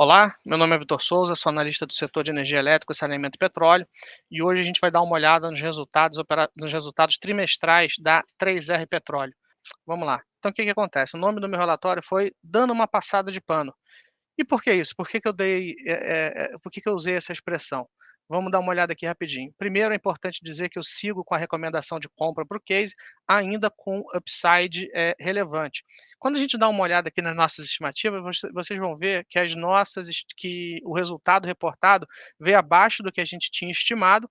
Olá, meu nome é Vitor Souza, sou analista do setor de energia elétrica, saneamento e petróleo, e hoje a gente vai dar uma olhada nos resultados trimestrais da 3R Petróleo. Vamos lá. Então, o que que acontece? O nome do meu relatório foi Dando uma Passada de Pano. E por que isso? Por que que eu usei essa expressão? Vamos dar uma olhada aqui rapidinho. Primeiro, é importante dizer que eu sigo com a recomendação de compra para o case, ainda com upside relevante. Quando a gente dá uma olhada aqui nas nossas estimativas, vocês vão ver que que o resultado reportado veio abaixo do que a gente tinha estimado,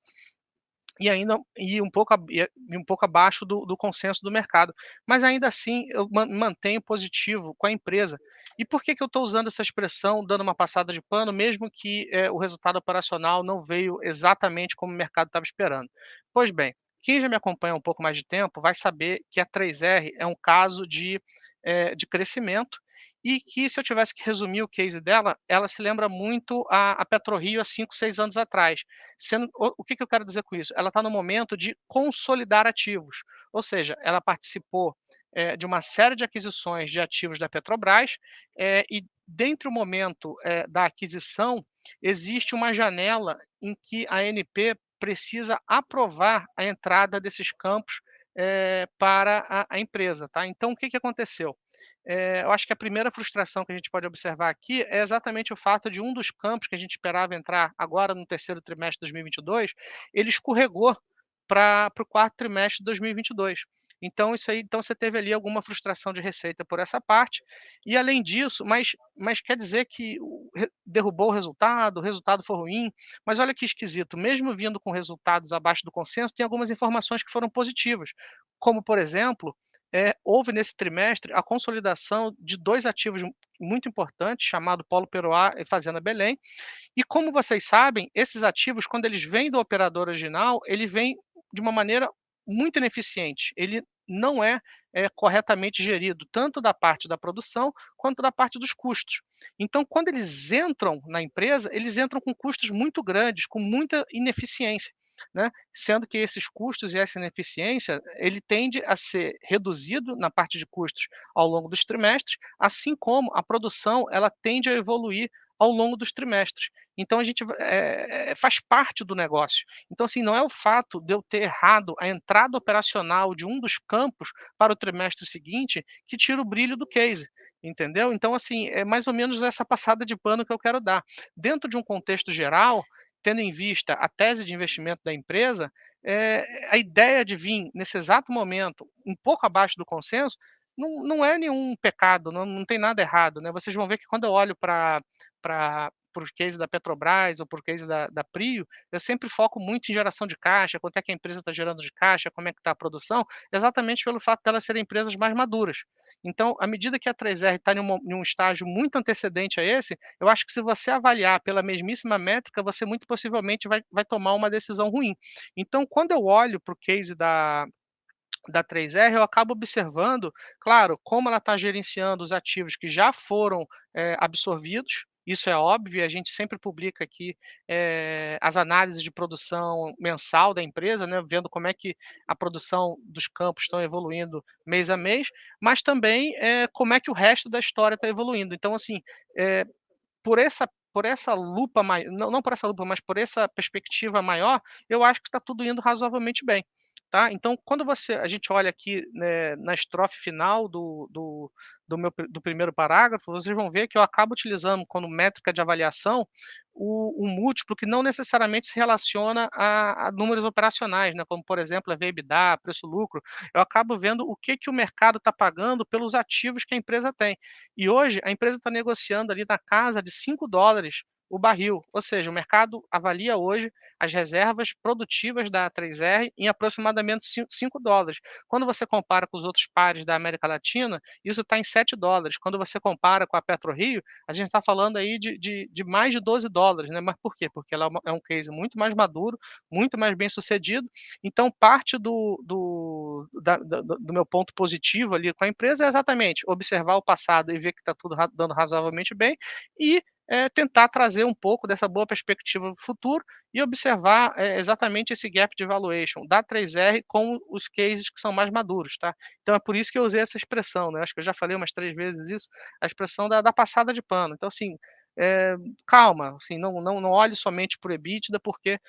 e um pouco abaixo do consenso do mercado. Mas ainda assim eu mantenho positivo com a empresa. E por que que eu estou usando essa expressão, dando uma passada de pano, mesmo que, o resultado operacional não veio exatamente como o mercado estava esperando? Pois bem, quem já me acompanha há um pouco mais de tempo vai saber que a 3R é um caso de crescimento, e que, se eu tivesse que resumir o case dela, ela se lembra muito a PetroRio há 5, 6 anos atrás. O que que eu quero dizer com isso? Ela está no momento de consolidar ativos, ou seja, ela participou, de uma série de aquisições de ativos da Petrobras, e dentre o momento, da aquisição, existe uma janela em que a ANP precisa aprovar a entrada desses campos, para a empresa, tá. Então o que que aconteceu? Eu acho que a primeira frustração que a gente pode observar aqui é exatamente o fato de um dos campos que a gente esperava entrar agora no terceiro trimestre de 2022, ele escorregou para o quarto trimestre de 2022. Então você teve ali alguma frustração de receita por essa parte, e além disso, mas quer dizer que derrubou o resultado foi ruim, mas olha que esquisito, mesmo vindo com resultados abaixo do consenso, tem algumas informações que foram positivas, como por exemplo, houve nesse trimestre a consolidação de 2 ativos muito importantes, chamado Polo Peroá e Fazenda Belém. E como vocês sabem, esses ativos, quando eles vêm do operador original, ele vem de uma maneira muito ineficiente. Ele não corretamente gerido, tanto da parte da produção, quanto da parte dos custos. Então, quando eles entram na empresa, eles entram com custos muito grandes, com muita ineficiência, né, sendo que esses custos e essa ineficiência, ele tende a ser reduzido na parte de custos ao longo dos trimestres, assim como a produção, ela tende a evoluir ao longo dos trimestres. Então a gente faz parte do negócio. Então, assim, não é o fato de eu ter errado a entrada operacional de um dos campos para o trimestre seguinte que tira o brilho do case, entendeu? Então, assim, é mais ou menos essa passada de pano que eu quero dar. Dentro de um contexto geral, tendo em vista a tese de investimento da empresa, a ideia de vir nesse exato momento um pouco abaixo do consenso não é nenhum pecado, não tem nada errado, né? Vocês vão ver que quando eu olho para o case da Petrobras ou para o case da Prio, eu sempre foco muito em geração de caixa, quanto é que a empresa está gerando de caixa, como é que está a produção, exatamente pelo fato delas serem empresas mais maduras. Então, à medida que a 3R está em um estágio muito antecedente a esse, eu acho que, se você avaliar pela mesmíssima métrica, você muito possivelmente vai tomar uma decisão ruim. Então, quando eu olho para o case da 3R, eu acabo observando, claro, como ela está gerenciando os ativos que já foram, absorvidos, isso é óbvio, e a gente sempre publica aqui, as análises de produção mensal da empresa, né, vendo como é que a produção dos campos estão evoluindo mês a mês, mas também, como é que o resto da história está evoluindo. Então, assim, eh, por essa lupa mai não por essa lupa, mas por essa perspectiva maior, eu acho que está tudo indo razoavelmente bem, tá. Então, quando a gente olha aqui, né, na estrofe final do primeiro parágrafo, vocês vão ver que eu acabo utilizando como métrica de avaliação um múltiplo que não necessariamente se relaciona a números operacionais, né, como por exemplo, EV/EBITDA, preço-lucro. Eu acabo vendo o que que o mercado está pagando pelos ativos que a empresa tem. E hoje a empresa está negociando ali na casa de $5 o barril, ou seja, o mercado avalia hoje as reservas produtivas da 3R em aproximadamente $5. Quando você compara com os outros pares da América Latina, isso está em $7. Quando você compara com a PetroRio, a gente está falando aí de mais de $12, né? Mas por quê? Porque ela é um case muito mais maduro, muito mais bem sucedido. Então, parte do meu ponto positivo ali com a empresa é exatamente observar o passado e ver que está tudo dando razoavelmente bem, e tentar trazer um pouco dessa boa perspectiva para o futuro e observar exatamente esse gap de valuation da 3R com os cases que são mais maduros, tá? Então é por isso que eu usei essa expressão, né? Acho que eu já falei umas 3 vezes isso, a expressão da passada de pano. Então, assim, calma, assim, não olhe somente para o EBITDA, porque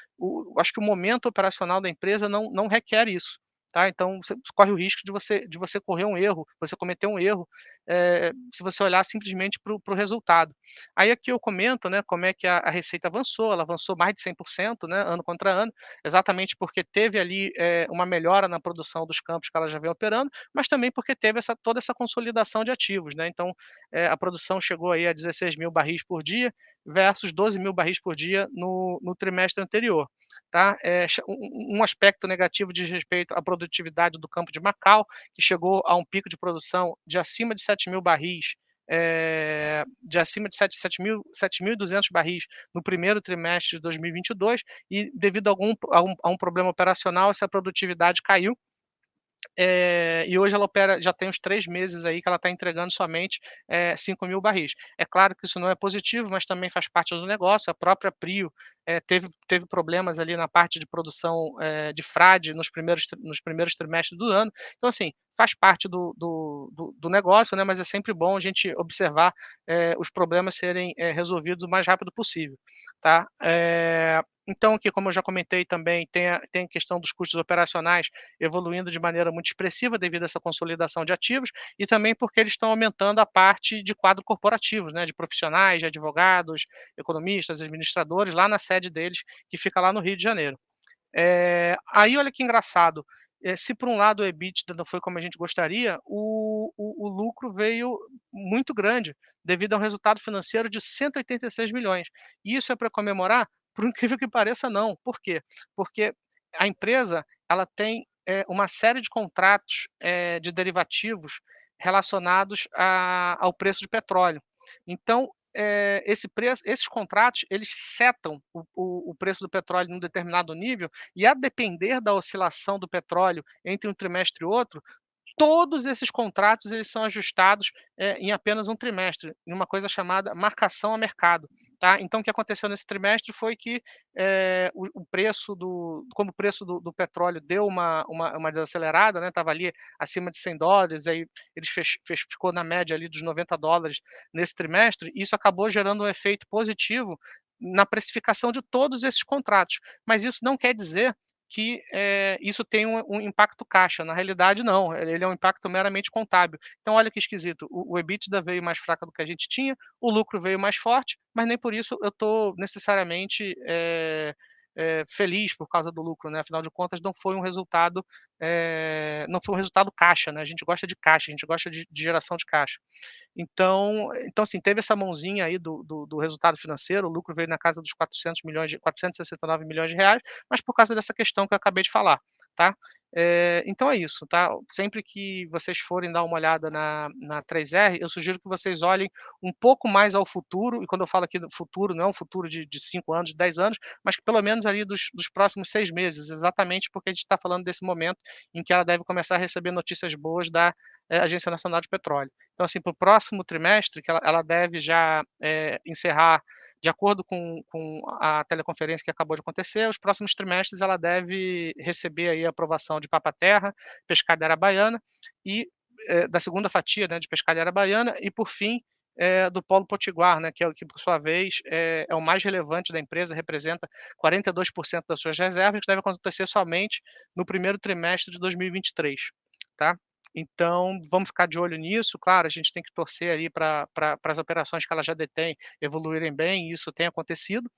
acho que o momento operacional da empresa não requer isso, tá. Então você corre o risco de você correr um erro, você cometer um erro, se você olhar simplesmente para o resultado. Aí aqui eu comento, né, como é que a receita avançou, ela avançou mais de 100%, né, ano contra ano, exatamente porque teve ali, uma melhora na produção dos campos que ela já vem operando, mas também porque teve toda essa consolidação de ativos, né. Então, a produção chegou aí a 16.000 barris por dia versus 12.000 barris por dia no trimestre anterior, tá. Um aspecto negativo diz respeito à produtividade do campo de Macau, que chegou a um pico de produção de acima de 7.000 barris, de acima de 7.200 barris no primeiro trimestre de 2022 e devido a um problema operacional, essa produtividade caiu, e hoje ela opera já tem uns 3 meses aí que ela está entregando somente, 5.000 barris. É claro que isso não é positivo, mas também faz parte do negócio, a própria Prio, teve problemas ali na parte de produção, de frade nos primeiros trimestres do ano. Então assim, faz parte do negócio, né, mas é sempre bom a gente observar, os problemas serem, resolvidos o mais rápido possível, tá. Então aqui, como eu já comentei também, tem a questão dos custos operacionais evoluindo de maneira muito expressiva devido a essa consolidação de ativos e também porque eles estão aumentando a parte de quadro corporativo, né, de profissionais, de advogados, economistas, administradores, lá na sede deles, que fica lá no Rio de Janeiro. Aí olha que engraçado, se por um lado o EBITDA não foi como a gente gostaria, o lucro veio muito grande, devido a um resultado financeiro de 186 milhões. E isso é para comemorar? Por incrível que pareça não. Por quê? Porque a empresa, ela tem, uma série de contratos, de derivativos relacionados ao preço de petróleo. Então, esses contratos, eles setam o preço do petróleo num determinado nível e a depender da oscilação do petróleo entre um trimestre e outro, todos esses contratos eles são ajustados, em apenas um trimestre, em uma coisa chamada marcação a mercado, tá. Então o que aconteceu nesse trimestre foi que, como o preço do petróleo deu uma desacelerada, né, estava ali acima de $100, aí eles ficou na média ali dos $90 nesse trimestre, e isso acabou gerando um efeito positivo na precificação de todos esses contratos. Mas isso não quer dizer que, isso tem um impacto caixa, na realidade não, ele é um impacto meramente contábil. Então olha que esquisito, o EBITDA veio mais fraca do que a gente tinha, o lucro veio mais forte, mas nem por isso eu estou necessariamente, feliz por causa do lucro, né, afinal de contas não foi um resultado caixa, né, a gente gosta de caixa, a gente gosta de geração de caixa. Então assim, teve essa mãozinha aí do resultado financeiro, o lucro veio na casa dos 469 milhões de reais, mas por causa dessa questão que eu acabei de falar, tá. Então é isso, tá. Sempre que vocês forem dar uma olhada na 3R, eu sugiro que vocês olhem um pouco mais ao futuro, e quando eu falo aqui do futuro, não é um futuro de 5 anos, de 10 anos, mas que pelo menos ali dos próximos 6 meses, exatamente porque a gente está falando desse momento em que ela deve começar a receber notícias boas da, Agência Nacional de Petróleo. Então, assim, para o próximo trimestre, que ela deve já, encerrar, de acordo com a teleconferência que acabou de acontecer, os próximos trimestres ela deve receber aí a aprovação de Papa-Terra, Pescadeira Baiana e, da segunda fatia, né, de Pescadeira Baiana e, por fim, do Polo Potiguar, né, que por sua vez é o mais relevante da empresa, representa 42% das suas reservas, que deve acontecer somente no primeiro trimestre de 2023, tá. Então, vamos ficar de olho nisso. Claro, a gente tem que torcer ali para as operações que ela já detém evoluírem bem, e isso tem acontecido.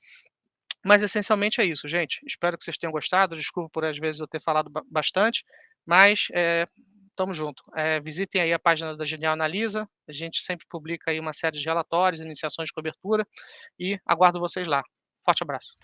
Mas essencialmente é isso, gente. Espero que vocês tenham gostado. Desculpa por às vezes eu ter falado bastante, mas tamo junto. Visitem aí a página da Genial Analisa. A gente sempre publica aí uma série de relatórios, iniciações de cobertura e aguardo vocês lá. Forte abraço.